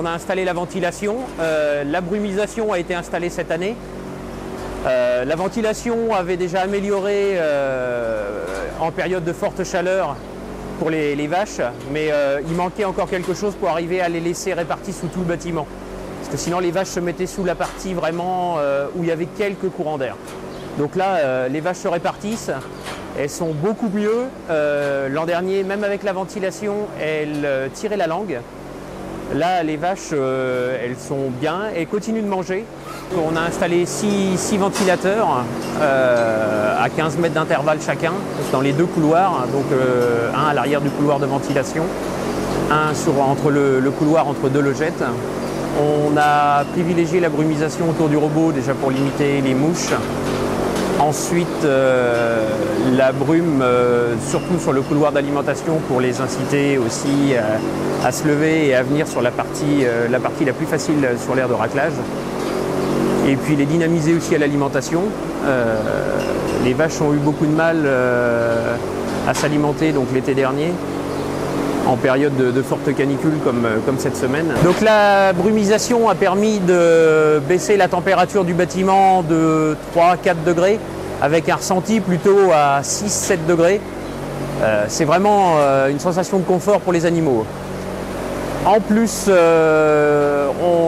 on a installé la ventilation. La brumisation a été installée cette année. La ventilation avait déjà amélioré en période de forte chaleur pour les vaches, mais il manquait encore quelque chose pour arriver à les laisser répartis sous tout le bâtiment. Parce que sinon les vaches se mettaient sous la partie vraiment où il y avait quelques courants d'air. Donc là, les vaches se répartissent, elles sont beaucoup mieux. L'an dernier, même avec la ventilation, elles tiraient la langue. Là, les vaches, elles sont bien et continuent de manger. On a installé 6 ventilateurs à 15 mètres d'intervalle chacun dans les 2 couloirs. Donc un à l'arrière du couloir de ventilation, un entre le couloir entre 2 logettes. On a privilégié la brumisation autour du robot déjà pour limiter les mouches. Ensuite, la brume, surtout sur le couloir d'alimentation pour les inciter aussi à se lever et à venir sur la partie la plus facile sur l'aire de raclage. Et puis les dynamiser aussi à l'alimentation. Les vaches ont eu beaucoup de mal à s'alimenter donc l'été dernier, en période de forte canicule comme cette semaine. Donc la brumisation a permis de baisser la température du bâtiment de 3-4 degrés avec un ressenti plutôt à 6-7 degrés. C'est vraiment une sensation de confort pour les animaux. En plus,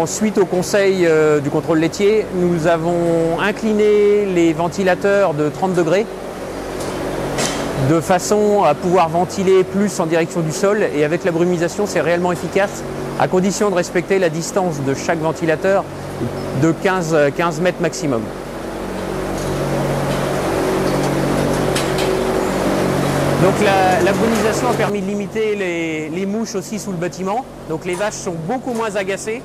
suite au conseil du contrôle laitier, nous avons incliné les ventilateurs de 30 degrés de façon à pouvoir ventiler plus en direction du sol, et avec la brumisation c'est réellement efficace à condition de respecter la distance de chaque ventilateur de 15 mètres maximum. Donc la brumisation a permis de limiter les mouches aussi sous le bâtiment, donc les vaches sont beaucoup moins agacées,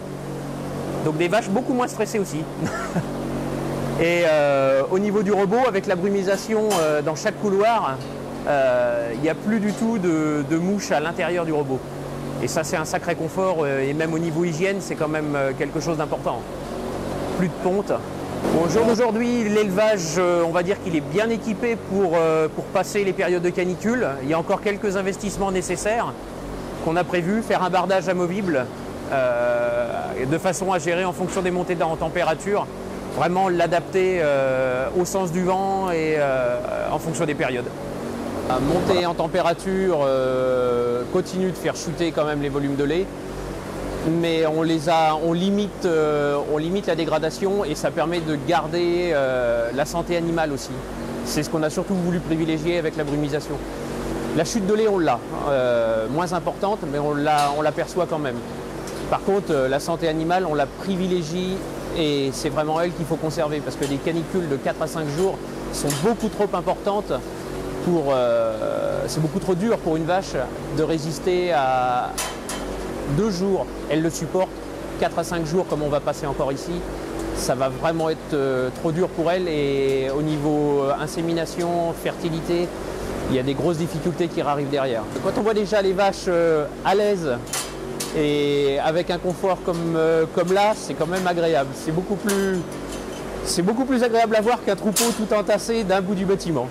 donc des vaches beaucoup moins stressées aussi. Et au niveau du robot, avec la brumisation dans chaque couloir, il n'y a plus du tout de mouches à l'intérieur du robot. Et ça, c'est un sacré confort, et même au niveau hygiène, c'est quand même quelque chose d'important. Plus de ponte. Bon, au jour d'aujourd'hui, l'élevage, on va dire qu'il est bien équipé pour passer les périodes de canicule. Il y a encore quelques investissements nécessaires qu'on a prévus, faire un bardage amovible de façon à gérer en fonction des montées en température, vraiment l'adapter au sens du vent et en fonction des périodes. La montée en température continue de faire chuter quand même les volumes de lait, mais on limite la dégradation et ça permet de garder la santé animale aussi. C'est ce qu'on a surtout voulu privilégier avec la brumisation. La chute de lait, on l'a, moins importante, mais on l'aperçoit quand même. Par contre, la santé animale, on la privilégie et c'est vraiment elle qu'il faut conserver parce que les canicules de 4 à 5 jours sont beaucoup trop importantes. C'est beaucoup trop dur pour une vache de résister à 2 jours. Elle le supporte. 4 à 5 jours comme on va passer encore ici, ça va vraiment être trop dur pour elle, et au niveau insémination, fertilité, il y a des grosses difficultés qui arrivent derrière. Quand on voit déjà les vaches à l'aise et avec un confort comme là, c'est quand même agréable. C'est beaucoup plus agréable à voir qu'un troupeau tout entassé d'un bout du bâtiment.